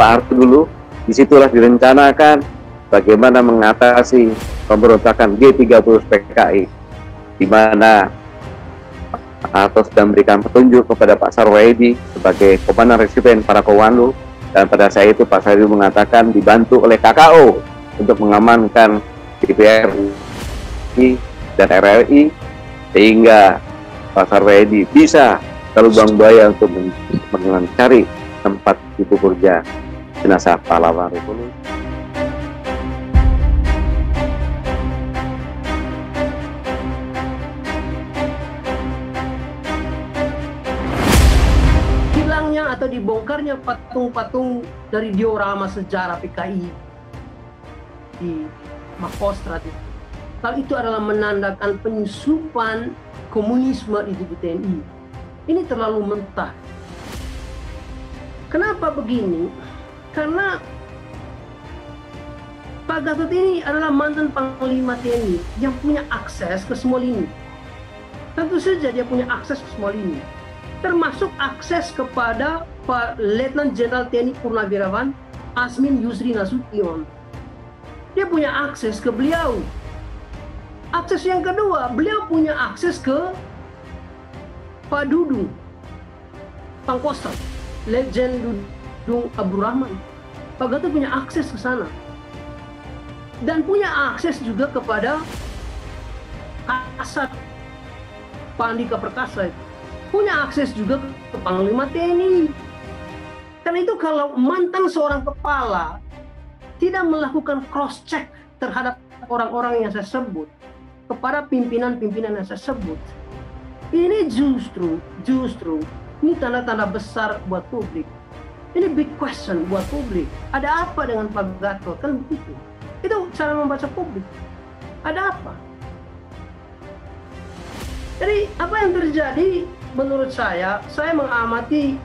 Pak Harto dulu, disitulah direncanakan bagaimana mengatasi pemberontakan G30 PKI, di mana Harto sudah memberikan petunjuk kepada Pak Sarwoedi sebagai Komandan Resimen para Komando, dan pada saat itu Pak Sarwoedi mengatakan dibantu oleh KKO untuk mengamankan DPR dan RRI, sehingga Pak Sarwoedi bisa ke lubang buaya untuk mencari tempat dikuburnya jenazah pahlawan revolusi. Hilangnya atau dibongkarnya patung-patung dari diorama sejarah PKI di Makostrad itu, hal itu adalah menandakan penyusupan komunisme di tubuh TNI. Ini terlalu mentah. Kenapa begini? Karena Pak Gatot ini adalah mantan Panglima TNI yang punya akses ke semua lini. Tentu saja dia punya akses ke semua lini, termasuk akses kepada Pak Letnan Jenderal TNI Purnawirawan Asmin Yusri Nasution. Dia punya akses ke beliau. Akses yang kedua, beliau punya akses ke Pak Dudung Pangkostrat, Legend Dudung Abdurrahman. Pak Gatot punya akses ke sana. Dan punya akses juga kepada Kasat Pak Andika Perkasa. Punya akses juga ke Panglima TNI. Karena itu kalau mantan seorang kepala tidak melakukan cross check terhadap orang-orang yang saya sebut, kepada pimpinan-pimpinan yang saya sebut, ini justru ini tanda-tanda besar buat publik. Ini big question buat publik. Ada apa dengan Pak Gatot? Kan begitu. Itu cara membaca publik. Ada apa? Jadi apa yang terjadi menurut saya mengamati,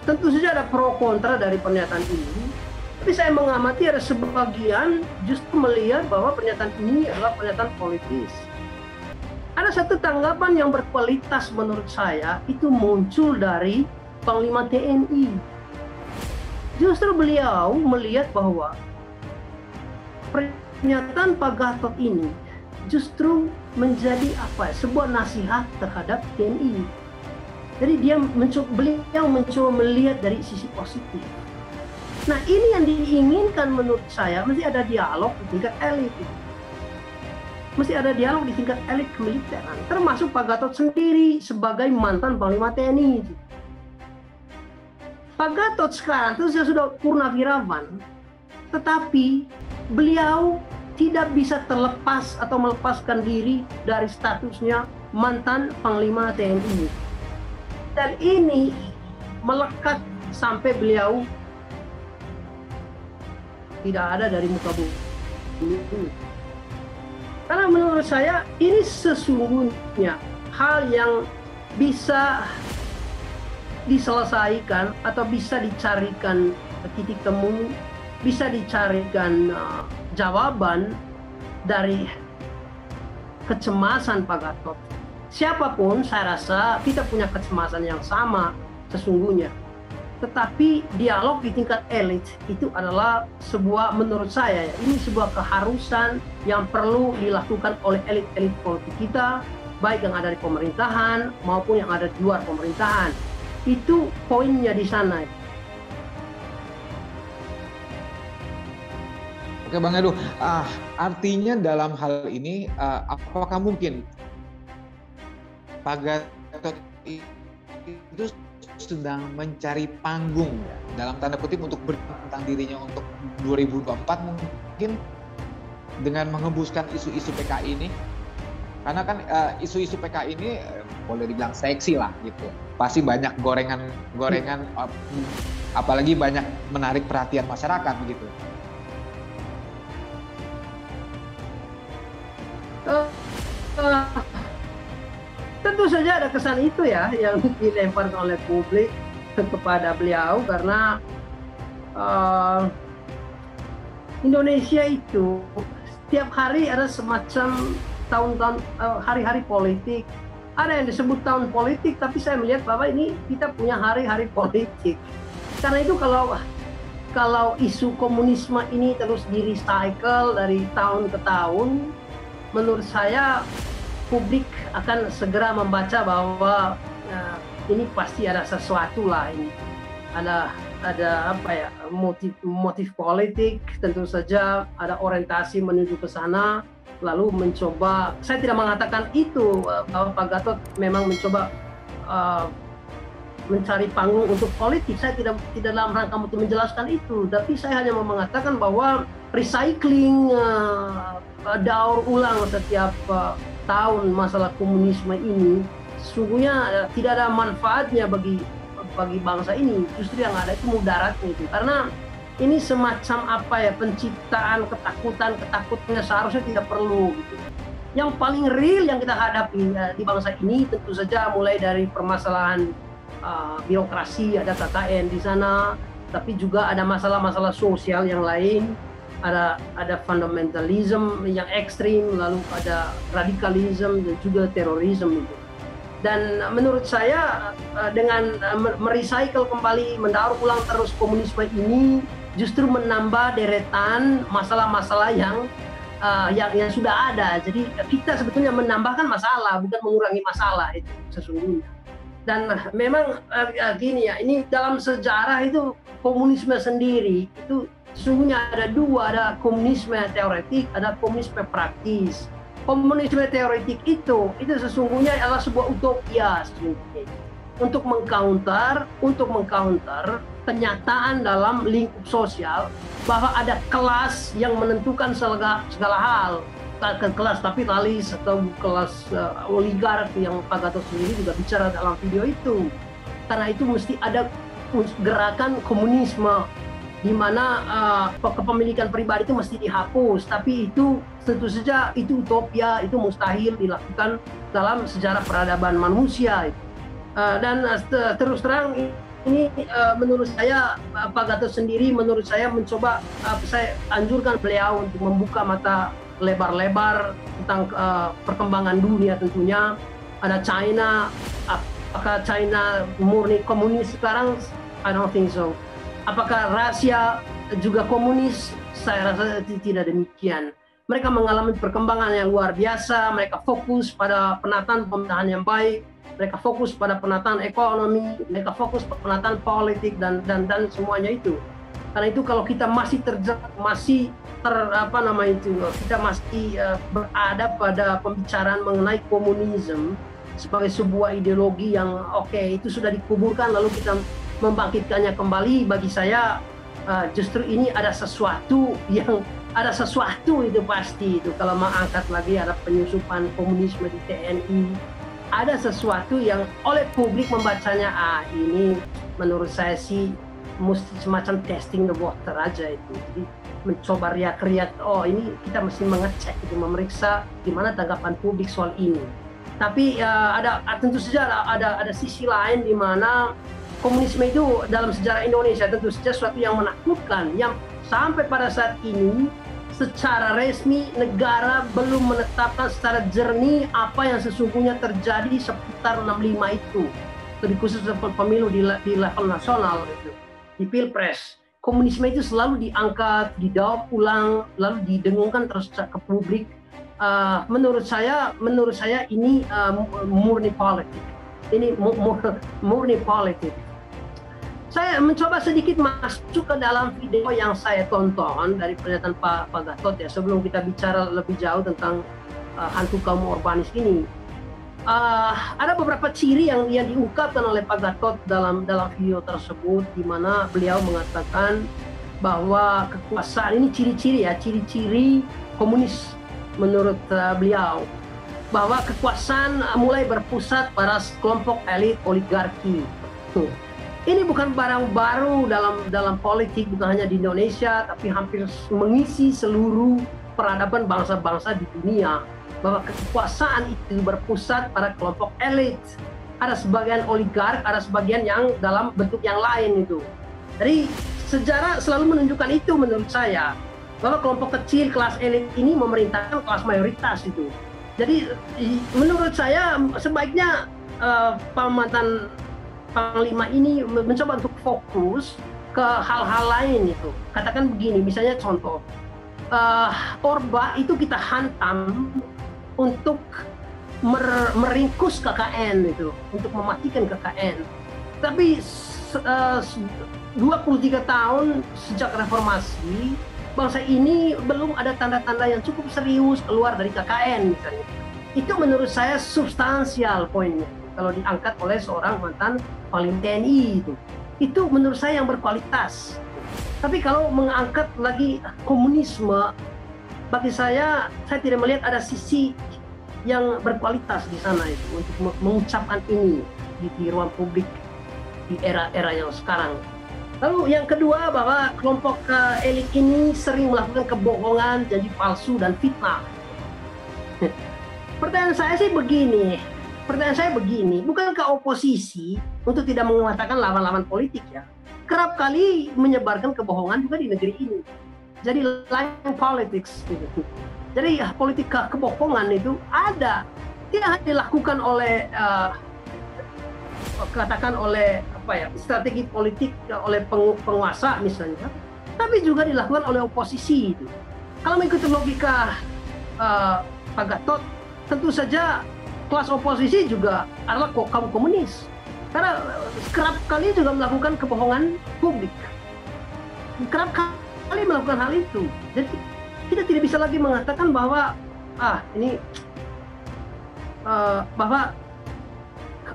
tentu saja ada pro kontra dari pernyataan ini. Tapi saya mengamati ada sebagian justru melihat bahwa pernyataan ini adalah pernyataan politis. Ada satu tanggapan yang berkualitas menurut saya, itu muncul dari Panglima TNI. Justru beliau melihat bahwa pernyataan Pak Gatot ini justru menjadi sebuah nasihat terhadap TNI. Jadi beliau mencoba melihat dari sisi positif. Nah, ini yang diinginkan menurut saya, mesti ada dialog di tingkat elit. Mesti ada dialog di tingkat elit kemiliteran, termasuk Pak Gatot sendiri sebagai mantan Panglima TNI. Pak Gatot sekarang itu sudah purnawirawan, tetapi beliau tidak bisa terlepas atau melepaskan diri dari statusnya mantan Panglima TNI. Dan ini melekat sampai beliau tidak ada dari muka bumi. Karena menurut saya ini sesungguhnya hal yang bisa diselesaikan atau bisa dicarikan titik temu, bisa dicarikan jawaban dari kecemasan Pak Gatot. Siapapun saya rasa kita punya kecemasan yang sama sesungguhnya. Tetapi dialog di tingkat elit itu adalah sebuah, menurut saya ya, ini sebuah keharusan yang perlu dilakukan oleh elit-elit politik kita, baik yang ada di pemerintahan maupun yang ada di luar pemerintahan. Itu poinnya di sana. Oke Bang Edu, artinya dalam hal ini apakah mungkin Pak Gatot itu sedang mencari panggung ya, dalam tanda kutip untuk tentang dirinya untuk 2024 mungkin dengan mengembuskan isu-isu PKI ini, karena kan isu-isu PKI ini boleh dibilang seksi lah gitu, pasti banyak gorengan apalagi banyak menarik perhatian masyarakat begitu. Tentu saja ada kesan itu ya yang dilemparkan oleh publik kepada beliau, karena Indonesia itu setiap hari ada semacam tahun-tahun hari-hari politik. Ada yang disebut tahun politik, tapi saya melihat bahwa ini kita punya hari-hari politik. Karena itu kalau isu komunisme ini terus di-recycle dari tahun ke tahun, menurut saya publik akan segera membaca bahwa ini pasti ada sesuatu lah ini. Ada apa ya, motif politik, tentu saja ada orientasi menuju ke sana, lalu mencoba, saya tidak mengatakan itu bahwa Pak Gatot memang mencoba mencari panggung untuk politik, saya tidak dalam rangka untuk menjelaskan itu, tapi saya hanya mau mengatakan bahwa recycling, daur ulang setiap tahun masalah komunisme ini sesungguhnya tidak ada manfaatnya bagi bangsa ini. Justru yang ada itu mudaratnya itu, karena ini semacam apa ya, penciptaan ketakutan seharusnya tidak perlu gitu. Yang paling real yang kita hadapi di bangsa ini tentu saja mulai dari permasalahan birokrasi, ada KKN di sana, tapi juga ada masalah-masalah sosial yang lain, ada fundamentalism yang ekstrim, lalu ada radikalisme dan juga terorisme itu. Dan menurut saya dengan merecycle kembali, mendaur ulang terus komunisme ini justru menambah deretan masalah-masalah yang sudah ada. Jadi kita sebetulnya menambahkan masalah, bukan mengurangi masalah itu sesungguhnya. Dan memang gini ya, ini dalam sejarah itu komunisme sendiri itu sesungguhnya ada dua, ada komunisme teoretik, ada komunisme praktis. Komunisme teoretik itu sesungguhnya adalah sebuah utopia sesungguhnya untuk mengcounter kenyataan dalam lingkup sosial bahwa ada kelas yang menentukan segala hal, kelas kapitalis atau kelas oligark yang Pak Gatot sendiri juga bicara dalam video itu. Karena itu mesti ada gerakan komunisme di mana kepemilikan pribadi itu mesti dihapus, tapi itu tentu saja itu utopia, itu mustahil dilakukan dalam sejarah peradaban manusia. Dan terus terang ini menurut saya Pak Gatot sendiri menurut saya mencoba, saya anjurkan beliau untuk membuka mata lebar-lebar tentang perkembangan dunia tentunya. Ada China, apakah China murni komunis sekarang? I don't think so. Apakah Rusia juga komunis? Saya rasa tidak demikian. Mereka mengalami perkembangan yang luar biasa, mereka fokus pada penataan pemerintahan yang baik, mereka fokus pada penataan ekonomi, mereka fokus pada penataan politik dan semuanya itu. Karena itu kalau kita masih kita masih berada pada pembicaraan mengenai komunisme sebagai sebuah ideologi yang itu sudah dikuburkan lalu kita membangkitkannya kembali, bagi saya justru ini ada sesuatu itu pasti itu. Kalau mengangkat lagi ada penyusupan komunisme di TNI, ada sesuatu yang oleh publik membacanya ini menurut saya sih mesti semacam testing the water aja itu. Jadi mencoba riak-riak, ini kita mesti mengecek itu, memeriksa gimana tanggapan publik soal ini. Tapi tentu saja ada sisi lain di mana komunisme itu dalam sejarah Indonesia tentu saja sesuatu yang menakutkan, yang sampai pada saat ini secara resmi negara belum menetapkan secara jernih apa yang sesungguhnya terjadi seputar 65 itu. Lebih khusus pemilu di level nasional itu, di Pilpres. Komunisme itu selalu diangkat, didaur ulang, lalu didengungkan terus ke publik. Menurut saya ini murni politik. Ini murni politik. Saya mencoba sedikit masuk ke dalam video yang saya tonton dari pernyataan Pak Gatot ya, sebelum kita bicara lebih jauh tentang hantu kaum urbanis ini. Ada beberapa ciri yang diungkapkan oleh Pak Gatot dalam video tersebut, di mana beliau mengatakan bahwa kekuasaan ini ciri-ciri komunis menurut beliau, bahwa kekuasaan mulai berpusat pada kelompok elit oligarki. Ini bukan barang baru dalam politik, bukan hanya di Indonesia, tapi hampir mengisi seluruh peradaban bangsa-bangsa di dunia, bahwa kekuasaan itu berpusat pada kelompok elit. Ada sebagian oligark, ada sebagian yang dalam bentuk yang lain itu. Jadi sejarah selalu menunjukkan itu menurut saya, bahwa kelompok kecil kelas elit ini memerintahkan kelas mayoritas itu. Jadi menurut saya sebaiknya mantan Panglima ini mencoba untuk fokus ke hal-hal lain itu. Katakan begini, misalnya contoh, Orba itu kita hantam untuk meringkus KKN itu, untuk mematikan KKN. Tapi 23 tahun sejak reformasi, bangsa ini belum ada tanda-tanda yang cukup serius keluar dari KKN misalnya. Itu menurut saya substansial poinnya kalau diangkat oleh seorang mantan Panglima TNI itu. Itu menurut saya yang berkualitas. Tapi kalau mengangkat lagi komunisme, bagi saya tidak melihat ada sisi yang berkualitas di sana itu untuk mengucapkan ini di ruang publik di era-era yang sekarang. Lalu yang kedua, bahwa kelompok elit ini sering melakukan kebohongan, janji palsu dan fitnah. Pertanyaan saya begini, bukankah oposisi untuk tidak mengatakan lawan-lawan politik ya, kerap kali menyebarkan kebohongan juga di negeri ini. Jadi lying politics gitu. Jadi politik kebohongan itu ada, tidak dilakukan oleh katakan oleh strategi politik oleh penguasa misalnya, tapi juga dilakukan oleh oposisi itu. Kalau mengikuti logika Pak Gatot, tentu saja kelas oposisi juga adalah kaum komunis, karena kerap kali juga melakukan kebohongan publik, kerap kali melakukan hal itu. Jadi kita tidak bisa lagi mengatakan bahwa bahwa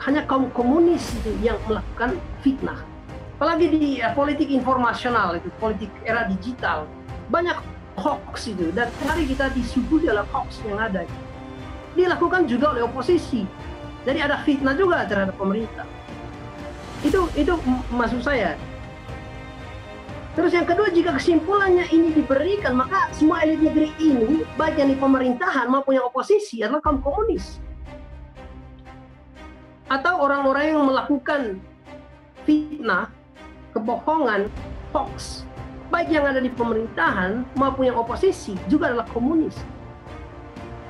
hanya kaum komunis itu yang melakukan fitnah. Apalagi di politik informasional itu, politik era digital, banyak hoax itu, dan hari kita disuguhi oleh hoax yang ada. Dilakukan juga oleh oposisi. Jadi ada fitnah juga terhadap pemerintah. Itu maksud saya. Terus yang kedua, jika kesimpulannya ini diberikan, maka semua elit negeri ini, baik yang di pemerintahan maupun yang oposisi, adalah kaum komunis. Atau orang-orang yang melakukan fitnah, kebohongan, hoax, baik yang ada di pemerintahan maupun yang oposisi, juga adalah komunis.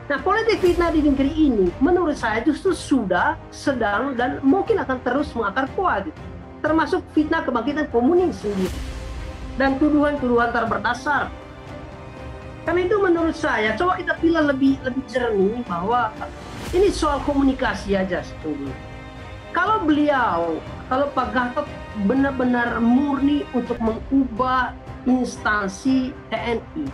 Nah, politik fitnah di negeri ini, menurut saya justru sudah, sedang, dan mungkin akan terus mengakar kuat. Termasuk fitnah kebangkitan komunis sendiri. Dan tuduhan-tuduhan tak berdasar. Karena itu menurut saya, coba kita pilih lebih jernih bahwa ini soal komunikasi aja sebetulnya. Kalau Pak Gatot benar-benar murni untuk mengubah instansi TNI,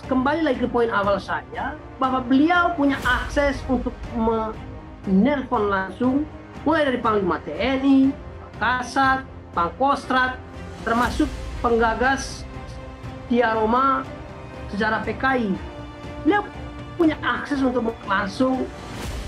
kembali lagi ke poin awal saya, bahwa beliau punya akses untuk menelpon langsung, mulai dari Panglima TNI, Kasat, Pangkostrat, termasuk penggagas Diaroma sejarah PKI. Beliau punya akses untuk langsung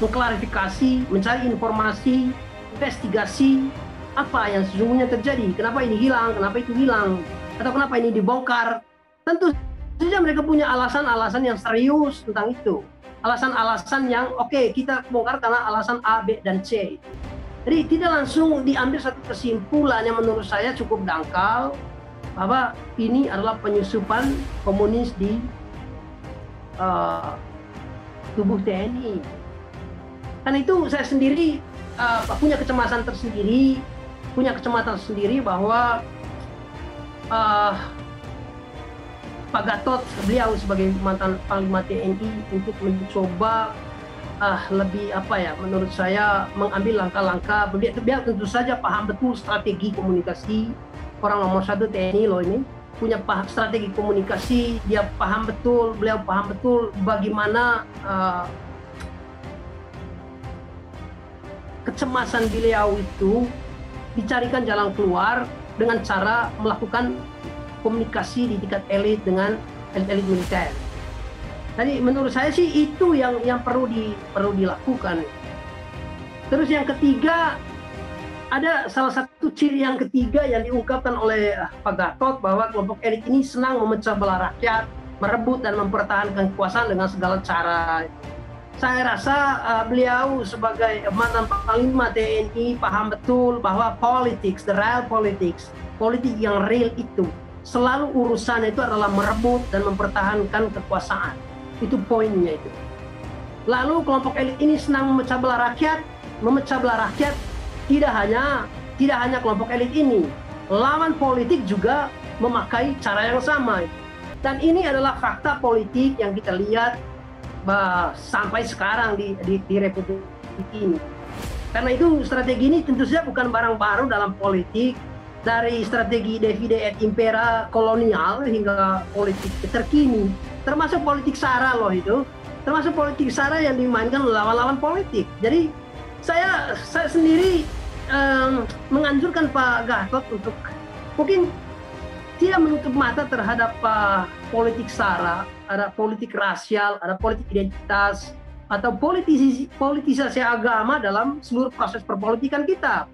mengklarifikasi, mencari informasi, investigasi apa yang sesungguhnya terjadi, kenapa ini hilang, kenapa itu hilang, atau kenapa ini dibongkar. Tentu saja mereka punya alasan-alasan yang serius tentang itu, alasan-alasan yang oke, kita bongkar karena alasan A, B, dan C. Jadi tidak langsung diambil satu kesimpulan yang menurut saya cukup dangkal, bahwa ini adalah penyusupan komunis di tubuh TNI. Karena itu saya sendiri punya kecemasan tersendiri, bahwa Pak Gatot, beliau sebagai mantan Panglima TNI, untuk mencoba lebih menurut saya mengambil langkah-langkah. Beliau tentu saja paham betul strategi komunikasi. Orang nomor 1 TNI loh ini, punya strategi komunikasi, beliau paham betul bagaimana kecemasan beliau itu dicarikan jalan keluar dengan cara melakukan komunikasi di tingkat elit dengan elit militer. Jadi menurut saya sih itu yang perlu dilakukan. Terus yang ketiga, ada salah satu ciri yang ketiga yang diungkapkan oleh Pak Gatot, bahwa kelompok elit ini senang memecah belah rakyat, merebut dan mempertahankan kekuasaan dengan segala cara. Saya rasa beliau sebagai mantan Panglima TNI paham betul bahwa politics, the real politics, politik yang real itu, selalu urusan itu adalah merebut dan mempertahankan kekuasaan. Itu poinnya itu. Lalu kelompok elit ini senang memecah belah rakyat tidak hanya kelompok elit ini, lawan politik juga memakai cara yang sama. Dan ini adalah fakta politik yang kita lihat sampai sekarang di Republik ini. Karena itu strategi ini tentu saja bukan barang baru dalam politik, dari strategi divide et impera kolonial hingga politik terkini, termasuk politik SARA loh itu, termasuk politik SARA yang dimainkan lawan-lawan politik. Jadi saya sendiri menganjurkan Pak Gatot untuk mungkin tidak menutup mata terhadap politik SARA, ada politik rasial, ada politik identitas, atau politisasi agama dalam seluruh proses perpolitikan kita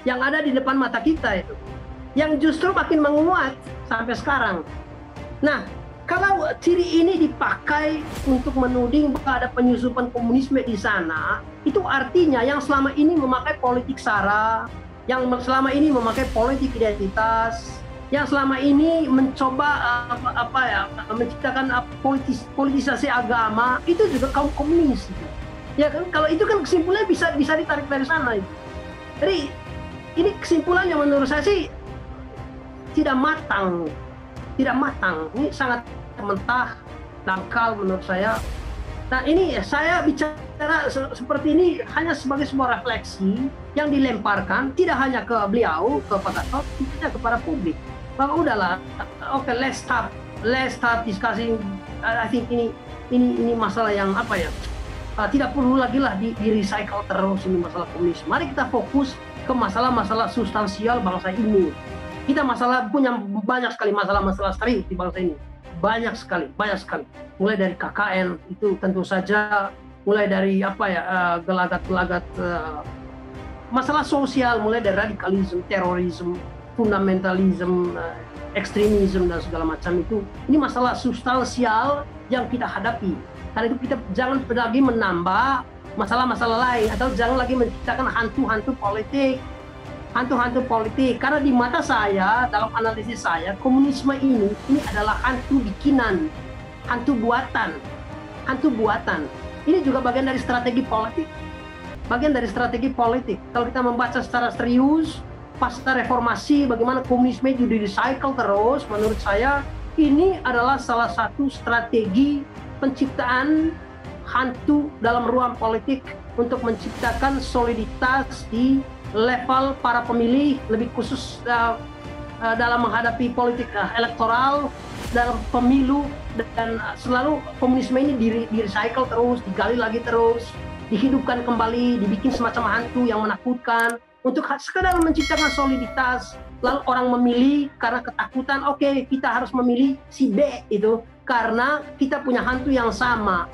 yang ada di depan mata kita itu, yang justru makin menguat sampai sekarang. Nah, kalau ciri ini dipakai untuk menuding bahwa ada penyusupan komunisme di sana, itu artinya yang selama ini memakai politik SARA, yang selama ini memakai politik identitas, yang selama ini mencoba menciptakan politisasi agama, itu juga kaum komunis. Ya kan, kalau itu kan kesimpulannya bisa ditarik dari sana itu. Jadi ini kesimpulan yang menurut saya sih tidak matang. Ini sangat mentah, dangkal menurut saya. Nah, ini saya bicara seperti ini hanya sebagai sebuah refleksi yang dilemparkan tidak hanya ke beliau, ke Pak Gatot, tidak kepada publik. Bahwa udahlah, oke, let's start discussing. I think ini masalah yang tidak perlu lagi lah di recycle terus ini masalah komunis. Mari kita fokus ke masalah-masalah substansial bangsa ini. Kita punya banyak sekali masalah-masalah serius di bangsa ini. Banyak sekali. Mulai dari KKN itu tentu saja, mulai dari gelagat-gelagat masalah sosial, mulai dari radikalisme, terorisme, fundamentalisme, ekstremisme dan segala macam itu. Ini masalah substansial yang kita hadapi. Karena itu kita jangan lagi menambah masalah-masalah lain, atau jangan lagi menciptakan hantu-hantu politik. Karena di mata saya, dalam analisis saya, komunisme ini adalah hantu bikinan, hantu buatan. Ini juga bagian dari strategi politik. Kalau kita membaca secara serius pasca reformasi, bagaimana komunisme itu di-recycle terus, menurut saya ini adalah salah satu strategi penciptaan hantu dalam ruang politik untuk menciptakan soliditas di level para pemilih, lebih khusus dalam menghadapi politik elektoral dalam pemilu, dan selalu komunisme ini di-recycle terus, digali lagi terus, dihidupkan kembali, dibikin semacam hantu yang menakutkan untuk sekedar menciptakan soliditas. Lalu orang memilih karena ketakutan, oke, kita harus memilih si B itu karena kita punya hantu yang sama.